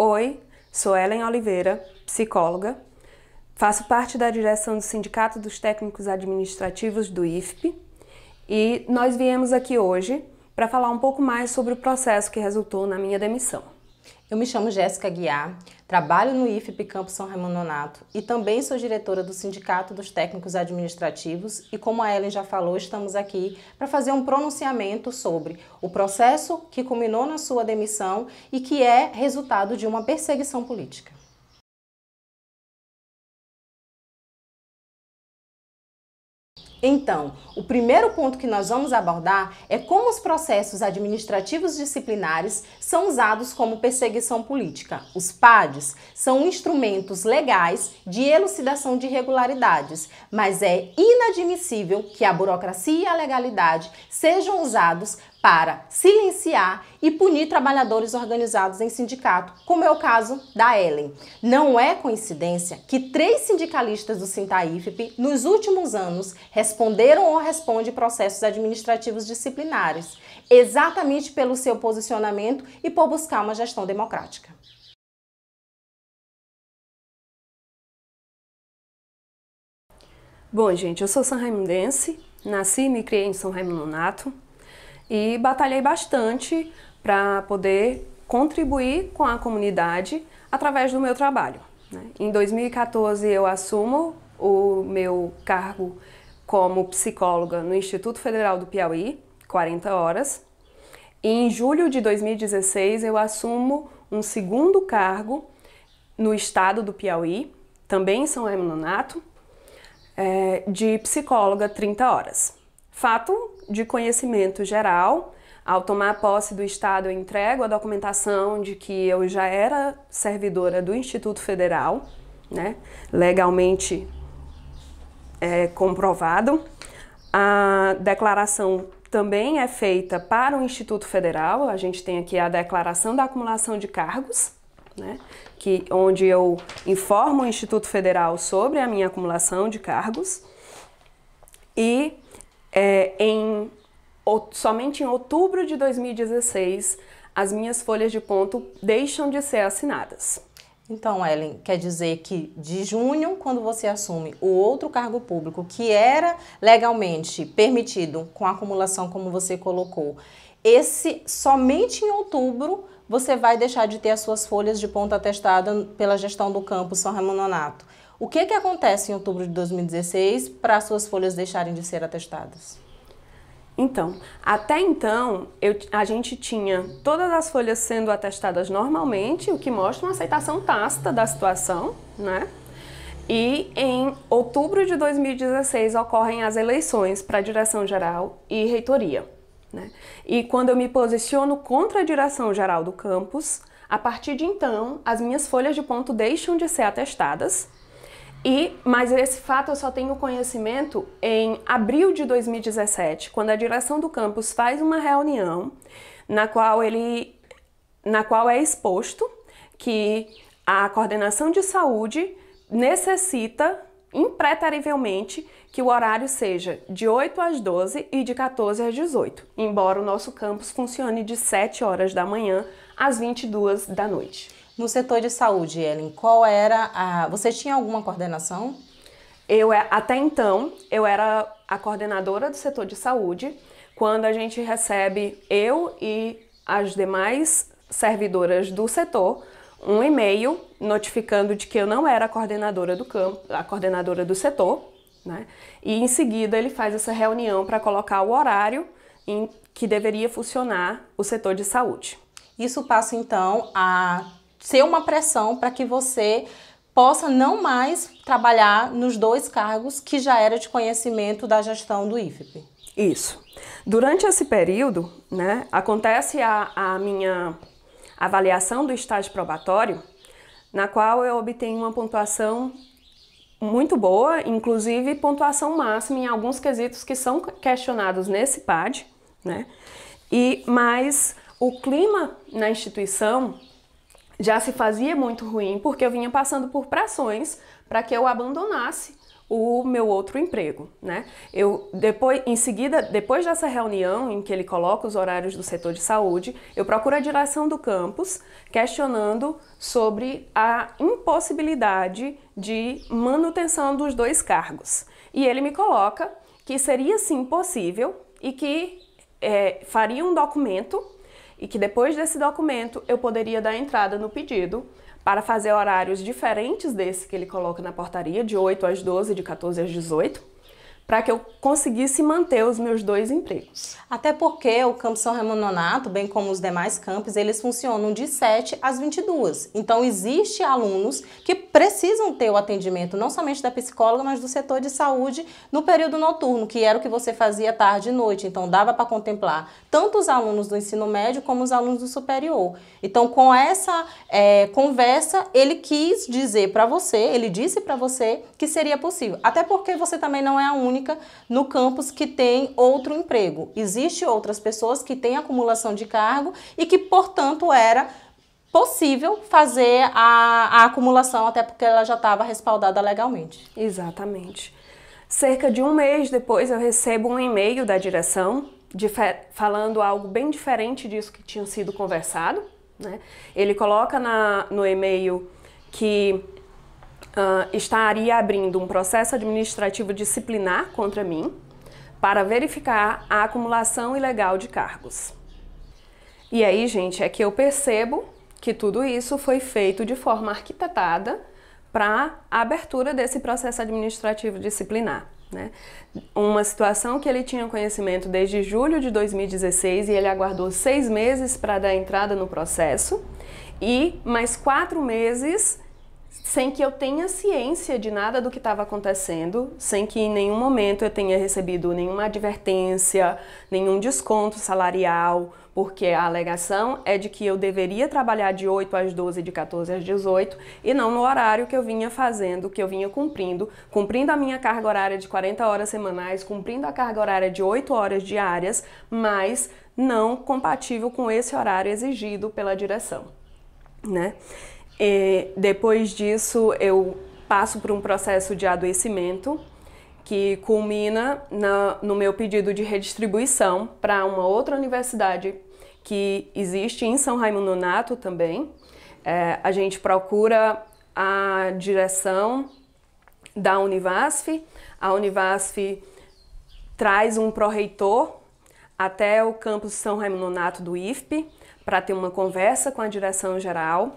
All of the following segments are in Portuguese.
Oi, sou Ellen Oliveira, psicóloga, faço parte da direção do Sindicato dos Técnicos Administrativos do IFP e nós viemos aqui hoje para falar um pouco mais sobre o processo que resultou na minha demissão. Eu me chamo Jéssica Guiar, trabalho no IFP Campus São Raimundo Nonato e também sou diretora do Sindicato dos Técnicos Administrativos e, como a Ellen já falou, estamos aqui para fazer um pronunciamento sobre o processo que culminou na sua demissão e que é resultado de uma perseguição política. Então, o primeiro ponto que nós vamos abordar é como os processos administrativos disciplinares são usados como perseguição política. Os PADs são instrumentos legais de elucidação de irregularidades, mas é inadmissível que a burocracia e a legalidade sejam usados para silenciar e punir trabalhadores organizados em sindicato, como é o caso da Ellen. Não é coincidência que 3 sindicalistas do Sinta-IFP, nos últimos anos, responderam ou respondem processos administrativos disciplinares, exatamente pelo seu posicionamento e por buscar uma gestão democrática. Bom, gente, eu sou sanraimundense, nasci e me criei em São Raimundo Nonato e batalhei bastante para poder contribuir com a comunidade através do meu trabalho, né? Em 2014 eu assumo o meu cargo como psicóloga no Instituto Federal do Piauí, 40 horas. E em julho de 2016 eu assumo um segundo cargo no estado do Piauí, também em São Raimundo Nonato, de psicóloga 30 horas. Fato de conhecimento geral, ao tomar posse do estado eu entrego a documentação de que eu já era servidora do Instituto Federal, né, legalmente comprovado. A declaração também é feita para o Instituto Federal, a gente tem aqui a declaração da acumulação de cargos, né, onde eu informo o Instituto Federal sobre a minha acumulação de cargos e somente em outubro de 2016 as minhas folhas de ponto deixam de ser assinadas. Então, Ellen, quer dizer que de junho, quando você assume o outro cargo público que era legalmente permitido com a acumulação, como você colocou, somente em outubro você vai deixar de ter as suas folhas de ponto atestadas pela gestão do campus São Raimundo Nonato. O que acontece em outubro de 2016 para as suas folhas deixarem de ser atestadas? Então, até então, a gente tinha todas as folhas sendo atestadas normalmente, o que mostra uma aceitação tácita da situação, né? E em outubro de 2016 ocorrem as eleições para a direção geral e reitoria, né? E quando eu me posiciono contra a direção geral do campus, a partir de então, as minhas folhas de ponto deixam de ser atestadas. Mas esse fato eu só tenho conhecimento em abril de 2017, quando a direção do campus faz uma reunião na qual é exposto que a coordenação de saúde necessita impreterivelmente que o horário seja de 8 às 12 e de 14 às 18, embora o nosso campus funcione de 7 horas da manhã às 22 da noite. No setor de saúde, Ellen, você tinha alguma coordenação? Até então, eu era a coordenadora do setor de saúde. Quando a gente recebe, eu e as demais servidoras do setor, um e-mail notificando de que eu não era a coordenadora do campo, a coordenadora do setor, né? E em seguida ele faz essa reunião para colocar o horário em que deveria funcionar o setor de saúde. Isso passa então a ser uma pressão para que você possa não mais trabalhar nos 2 cargos que já era de conhecimento da gestão do IFP. Isso. Durante esse período, né, acontece a minha avaliação do estágio probatório, na qual eu obtenho uma pontuação muito boa, inclusive pontuação máxima em alguns quesitos que são questionados nesse PAD, né? Mas o clima na instituição já se fazia muito ruim, porque eu vinha passando por pressões para que eu abandonasse o meu outro emprego, né? Em seguida, depois dessa reunião em que ele coloca os horários do setor de saúde, eu procuro a direção do campus questionando sobre a impossibilidade de manutenção dos 2 cargos. E ele me coloca que seria sim possível e que faria um documento e que depois desse documento eu poderia dar entrada no pedido para fazer horários diferentes desse que ele coloca na portaria, de 8 às 12, de 14 às 18, para que eu conseguisse manter os meus 2 empregos. Até porque o Campus São Raimundo Nonato, bem como os demais campos, eles funcionam de 7 às 22. Então, existem alunos que precisam ter o atendimento não somente da psicóloga, mas do setor de saúde no período noturno, que era o que você fazia tarde e noite. Então, dava para contemplar tanto os alunos do ensino médio como os alunos do superior. Então, com essa conversa, ele quis dizer para você, ele disse para você que seria possível. Até porque você também não é a única no campus que tem outro emprego. Existem outras pessoas que têm acumulação de cargo e que, portanto, era possível fazer a acumulação, até porque ela já estava respaldada legalmente. Exatamente. Cerca de um mês depois, eu recebo um e-mail da direção falando algo bem diferente disso que tinha sido conversado, né? Ele coloca no e-mail que estaria abrindo um processo administrativo disciplinar contra mim para verificar a acumulação ilegal de cargos. E aí, gente, é que eu percebo que tudo isso foi feito de forma arquitetada para a abertura desse processo administrativo disciplinar, né? Uma situação que ele tinha conhecimento desde julho de 2016 e ele aguardou 6 meses para dar entrada no processo e mais 4 meses sem que eu tenha ciência de nada do que estava acontecendo, sem que em nenhum momento eu tenha recebido nenhuma advertência, nenhum desconto salarial, porque a alegação é de que eu deveria trabalhar de 8 às 12, de 14 às 18, e não no horário que eu vinha fazendo, que eu vinha cumprindo a minha carga horária de 40 horas semanais, cumprindo a carga horária de 8 horas diárias, mas não compatível com esse horário exigido pela direção, né? Depois disso, eu passo por um processo de adoecimento que culmina no meu pedido de redistribuição para uma outra universidade que existe em São Raimundo Nonato também. A gente procura a direção da Univasf, a Univasf traz um pró-reitor até o campus São Raimundo Nonato do IFP para ter uma conversa com a direção geral,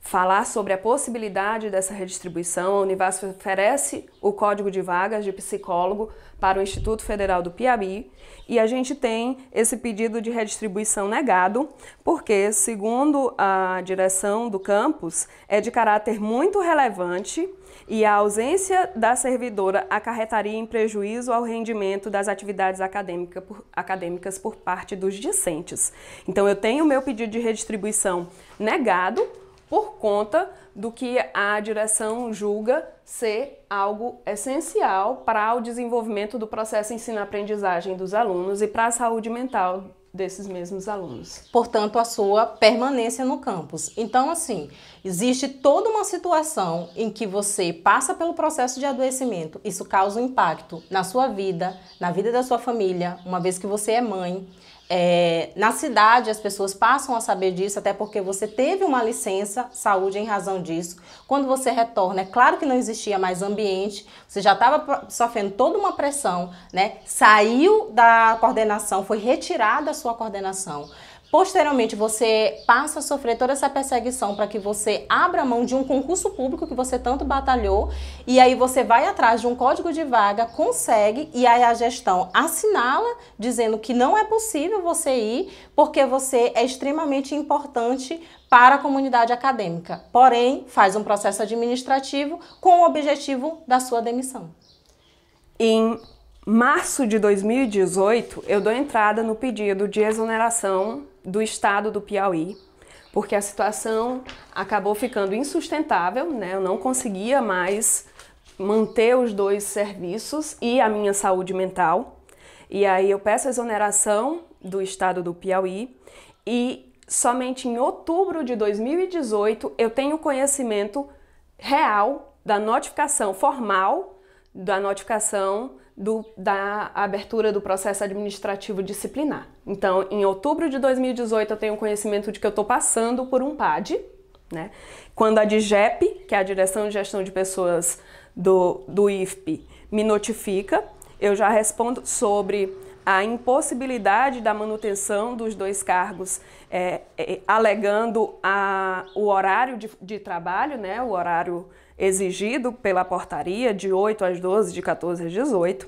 falar sobre a possibilidade dessa redistribuição. A Univasf oferece o código de vagas de psicólogo para o Instituto Federal do Piauí e a gente tem esse pedido de redistribuição negado porque, segundo a direção do campus, é de caráter muito relevante e a ausência da servidora acarretaria em prejuízo ao rendimento das atividades acadêmicas por parte dos discentes. Então, eu tenho o meu pedido de redistribuição negado por conta do que a direção julga ser algo essencial para o desenvolvimento do processo ensino-aprendizagem dos alunos e para a saúde mental desses mesmos alunos. Portanto, a sua permanência no campus. Então, assim, existe toda uma situação em que você passa pelo processo de adoecimento. Isso causa um impacto na sua vida, na vida da sua família, uma vez que você é mãe. Na cidade as pessoas passam a saber disso, até porque você teve uma licença saúde em razão disso. Quando você retorna, é claro que não existia mais ambiente, você já estava sofrendo toda uma pressão, né? Saiu da coordenação, foi retirada a sua coordenação. Posteriormente, você passa a sofrer toda essa perseguição para que você abra mão de um concurso público que você tanto batalhou e aí você vai atrás de um código de vaga, consegue e aí a gestão assinala dizendo que não é possível você ir porque você é extremamente importante para a comunidade acadêmica. Porém, faz um processo administrativo com o objetivo da sua demissão. Em março de 2018, eu dou entrada no pedido de exoneração do estado do Piauí, porque a situação acabou ficando insustentável, né? Eu não conseguia mais manter os 2 serviços e a minha saúde mental. E aí eu peço a exoneração do estado do Piauí e somente em outubro de 2018 eu tenho conhecimento real da notificação formal da notificação da abertura do processo administrativo disciplinar. Então, em outubro de 2018, eu tenho conhecimento de que eu estou passando por um PAD, né? Quando a DIGEP, que é a Direção de Gestão de Pessoas do IFP, me notifica, eu já respondo sobre a impossibilidade da manutenção dos 2 cargos, alegando o horário de trabalho, né, o horário exigido pela portaria, de 8 às 12, de 14 às 18.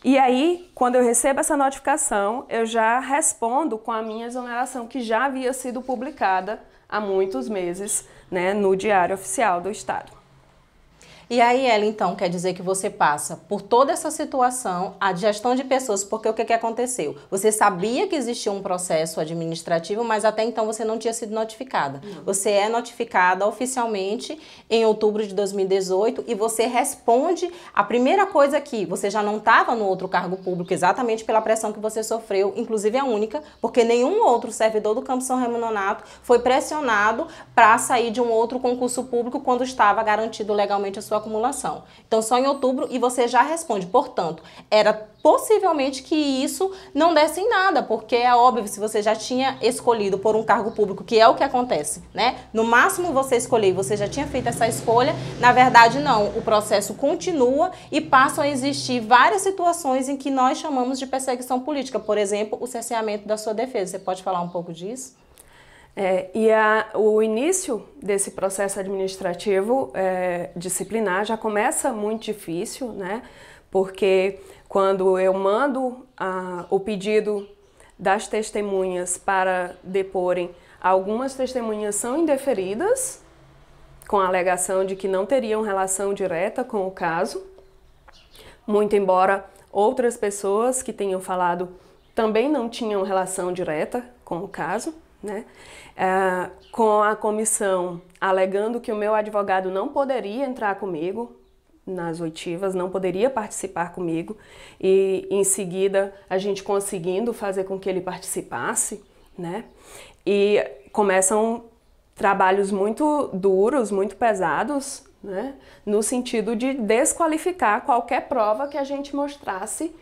E aí, quando eu recebo essa notificação, eu já respondo com a minha exoneração, que já havia sido publicada há muitos meses, né, no Diário Oficial do Estado. E aí, ela, então, quer dizer que você passa por toda essa situação, a gestão de pessoas, porque o que aconteceu? Você sabia que existia um processo administrativo, mas até então você não tinha sido notificada. Não. Você é notificada oficialmente em outubro de 2018 e você responde a primeira coisa que você já não estava no outro cargo público, exatamente pela pressão que você sofreu, inclusive a única, porque nenhum outro servidor do Campo São Remo Nonato foi pressionado para sair de um outro concurso público quando estava garantido legalmente a sua acumulação. Então, só em outubro, e você já responde. Portanto, era possivelmente que isso não desse em nada, porque é óbvio, se você já tinha escolhido por um cargo público, que é o que acontece, né? No máximo você escolheu e você já tinha feito essa escolha, na verdade não, o processo continua e passam a existir várias situações em que nós chamamos de perseguição política, por exemplo, o cerceamento da sua defesa. Você pode falar um pouco disso? O início desse processo administrativo disciplinar já começa muito difícil, né? Porque quando eu mando o pedido das testemunhas para deporem, algumas testemunhas são indeferidas, com a alegação de que não teriam relação direta com o caso, muito embora outras pessoas que tenham falado também não tinham relação direta com o caso, né? Com a comissão alegando que o meu advogado não poderia entrar comigo nas oitivas, não poderia participar comigo, e em seguida a gente conseguindo fazer com que ele participasse, né? E começam trabalhos muito duros, muito pesados, né? No sentido de desqualificar qualquer prova que a gente mostrasse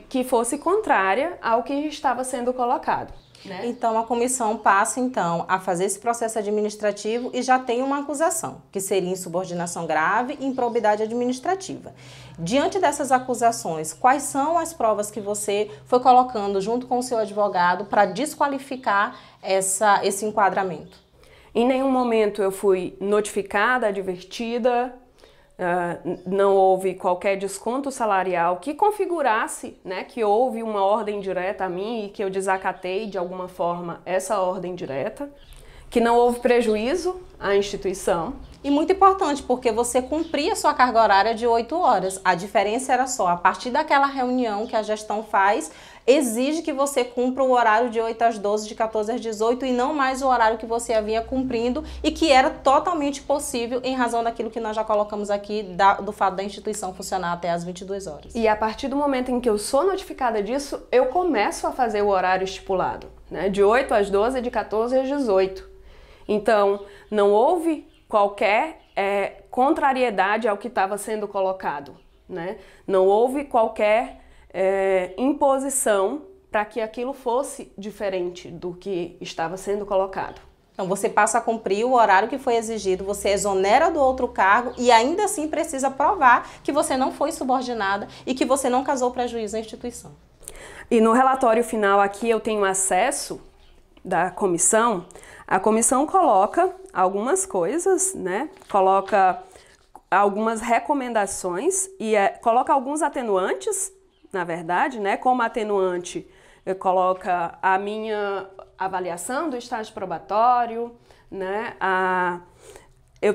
que fosse contrária ao que estava sendo colocado. Né? Então, a comissão passa, então, a fazer esse processo administrativo e já tem uma acusação, que seria insubordinação grave e improbidade administrativa. Diante dessas acusações, quais são as provas que você foi colocando junto com o seu advogado para desqualificar esse enquadramento? Em nenhum momento eu fui notificada, advertida, não houve qualquer desconto salarial que configurasse, né, que houve uma ordem direta a mim e que eu desacatei de alguma forma essa ordem direta, que não houve prejuízo à instituição. E muito importante, porque você cumpria sua carga horária de 8 horas. A diferença era só, a partir daquela reunião que a gestão faz, exige que você cumpra o horário de 8 às 12, de 14 às 18 e não mais o horário que você havia cumprindo e que era totalmente possível em razão daquilo que nós já colocamos aqui, do fato da instituição funcionar até às 22 horas. E a partir do momento em que eu sou notificada disso, eu começo a fazer o horário estipulado, né? De 8 às 12 e de 14 às 18. Então, não houve qualquer contrariedade ao que estava sendo colocado, né? Não houve qualquer imposição para que aquilo fosse diferente do que estava sendo colocado. Então você passa a cumprir o horário que foi exigido, você exonera do outro cargo e ainda assim precisa provar que você não foi subordinada e que você não causou prejuízo à instituição. E no relatório final aqui eu tenho acesso da comissão. A comissão coloca algumas coisas, né? Coloca algumas recomendações e coloca alguns atenuantes, na verdade, né? Como atenuante, coloca a minha avaliação do estágio probatório, né? Eu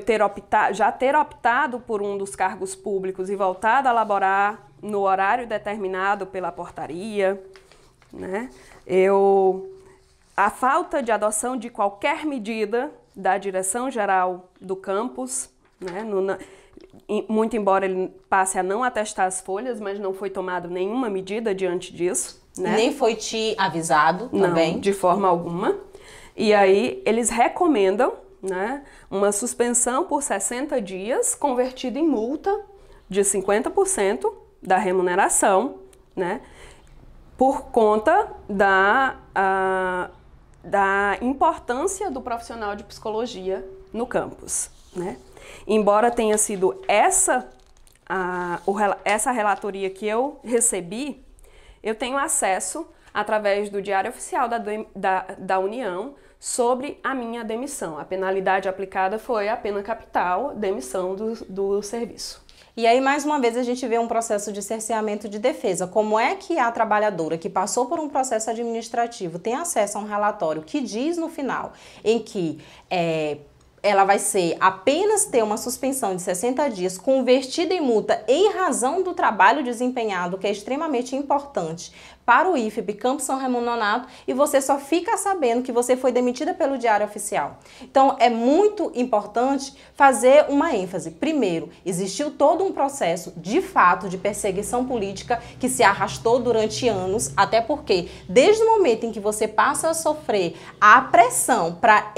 já ter optado por um dos cargos públicos e voltado a laborar no horário determinado pela portaria, né? A falta de adoção de qualquer medida da direção-geral do campus, né? Muito embora ele passe a não atestar as folhas, mas não foi tomada nenhuma medida diante disso. Né? Nem foi te avisado também? Não, de forma alguma. E aí eles recomendam, né, uma suspensão por 60 dias, convertida em multa, de 50% da remuneração, né, por conta da importância do profissional de psicologia no campus, né? Embora tenha sido essa relatoria que eu recebi, eu tenho acesso através do Diário Oficial da União sobre a minha demissão. A penalidade aplicada foi a pena capital, demissão do serviço. E aí, mais uma vez, a gente vê um processo de cerceamento de defesa. Como é que a trabalhadora que passou por um processo administrativo tem acesso a um relatório que diz no final em que ela vai apenas ter uma suspensão de 60 dias convertida em multa em razão do trabalho desempenhado, que é extremamente importante para o IFP Campus São Raimundo Nonato, e você só fica sabendo que você foi demitida pelo Diário Oficial. Então, é muito importante fazer uma ênfase. Primeiro, existiu todo um processo, de fato, de perseguição política que se arrastou durante anos, até porque, desde o momento em que você passa a sofrer a pressão para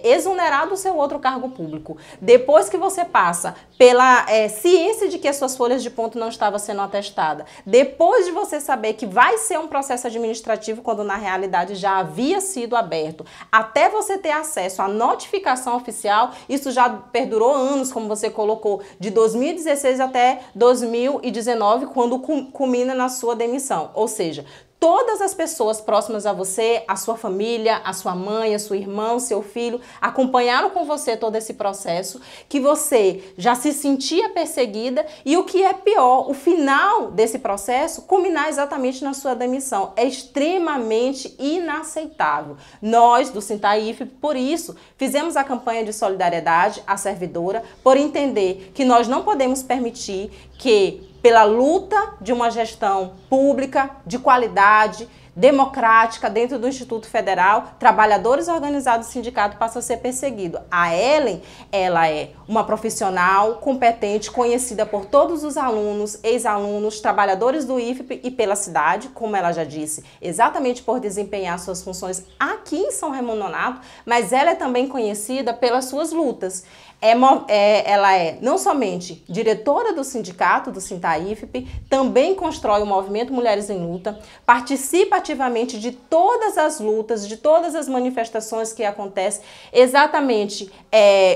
exonerar do seu outro cargo público, depois que você passa pela ciência de que as suas folhas de ponto não estavam sendo atestadas, depois de você saber que vai ser um processo administrativo quando na realidade já havia sido aberto, até você ter acesso à notificação oficial, isso já perdurou anos, como você colocou, de 2016 até 2019, quando culmina na sua demissão. Ou seja, todas as pessoas próximas a você, a sua família, a sua mãe, a sua irmã, o seu filho, acompanharam com você todo esse processo, que você já se sentia perseguida e o que é pior, o final desse processo culminar exatamente na sua demissão. É extremamente inaceitável. Nós, do Sintaif, por isso, fizemos a campanha de solidariedade à servidora, por entender que nós não podemos permitir que, pela luta de uma gestão pública, de qualidade, democrática, dentro do Instituto Federal, trabalhadores organizados do sindicato passam a ser perseguidos. A Ellen, ela é uma profissional competente, conhecida por todos os alunos, ex-alunos, trabalhadores do IFP e pela cidade, como ela já disse, exatamente por desempenhar suas funções aqui em São Raimundo Nonato, mas ela é também conhecida pelas suas lutas. Ela é não somente diretora do sindicato, do Sintaifp, também constrói o movimento Mulheres em Luta, participa ativamente de todas as lutas, de todas as manifestações que acontecem, exatamente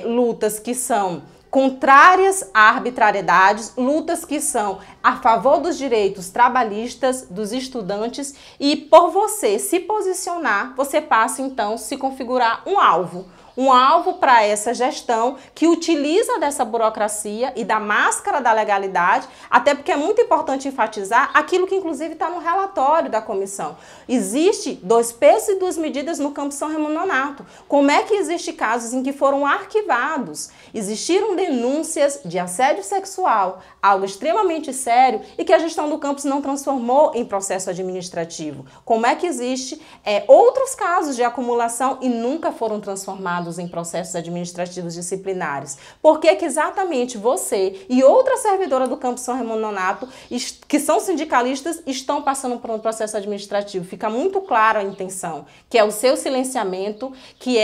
lutas que são contrárias à arbitrariedade, lutas que são a favor dos direitos trabalhistas, dos estudantes, e por você se posicionar, você passa então a se configurar um alvo para essa gestão que utiliza dessa burocracia e da máscara da legalidade, até porque é muito importante enfatizar aquilo que inclusive está no relatório da comissão. Existe 2 pesos e 2 medidas no Campus São Raimundo Nonato. Como é que existem casos em que foram arquivados? Existiram denúncias de assédio sexual, algo extremamente sério, e que a gestão do campus não transformou em processo administrativo. Como é que existe outros casos de acumulação e nunca foram transformados em processos administrativos disciplinares? Por que exatamente você e outra servidora do Campus São Raimundo Nonato, que são sindicalistas, estão passando por um processo administrativo? Fica muito clara a intenção, que é o seu silenciamento, que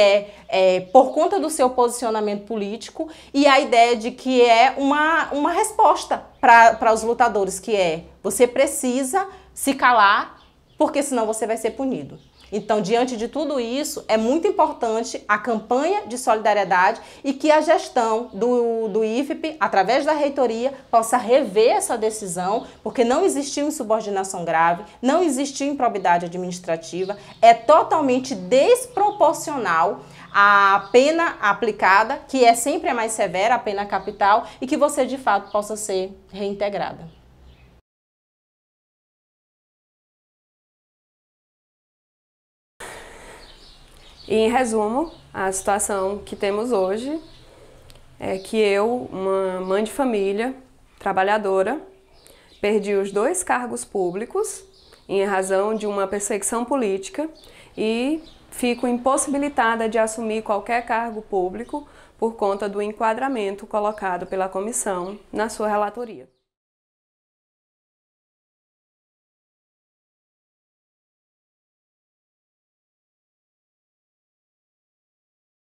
por conta do seu posicionamento político, e a ideia de que é uma resposta para os lutadores, que você precisa se calar, porque senão você vai ser punido. Então, diante de tudo isso, é muito importante a campanha de solidariedade e que a gestão do IFP, através da reitoria, possa rever essa decisão, porque não existiu insubordinação grave, não existiu improbidade administrativa, é totalmente desproporcional a pena aplicada, que é sempre a mais severa, a pena capital, e que você, de fato, possa ser reintegrada. E, em resumo, a situação que temos hoje é que eu, uma mãe de família, trabalhadora, perdi os 2 cargos públicos em razão de uma perseguição política e fico impossibilitada de assumir qualquer cargo público por conta do enquadramento colocado pela comissão na sua relatoria.